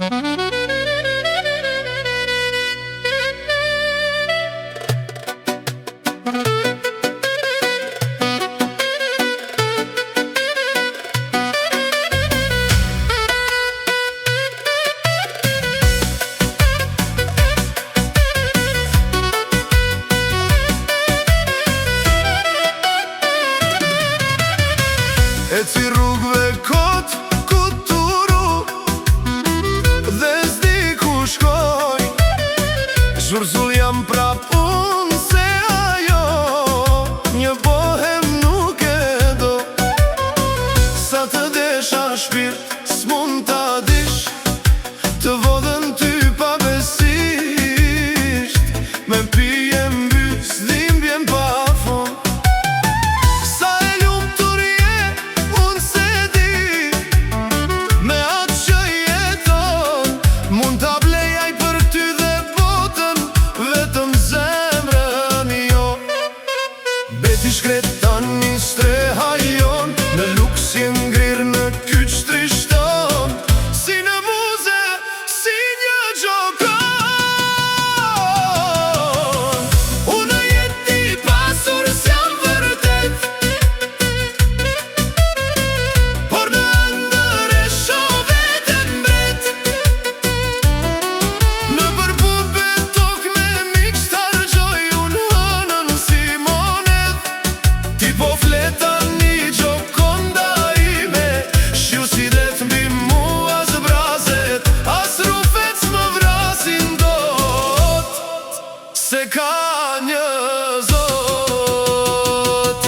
E ci rrugve kot ku turu dhe s'di ku shkoj. Zhurzull jam prap unë se ajo një bohem nuk e do. Sa të desha shpirt s'mund t'a dish, të vodhen ty pa besisht. Me pije mbys dhimbjen pa fond. Mund t'a blejaj për ty dhe botën, vetëm zemrën jo. Beti shkret tani streha jon, në luksi ngrirë në kyç trishton. Si në muze, si një gjokon. Unë jeti pasur s'jam vërtet, por në ndër e shoh veten mbret. Se ka një Zot.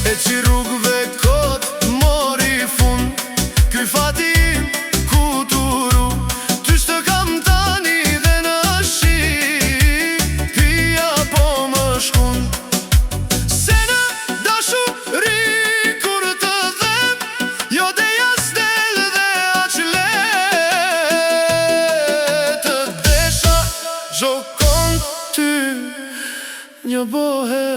E që rrugve kot mori fund, ky fati im ku turu. Ty shtë kam tani dhe në shi, pia po më shkun. Se në dashuri kur të dhem, jo dhe jas del dhe aq let. Të desha gjokon ty, një bohe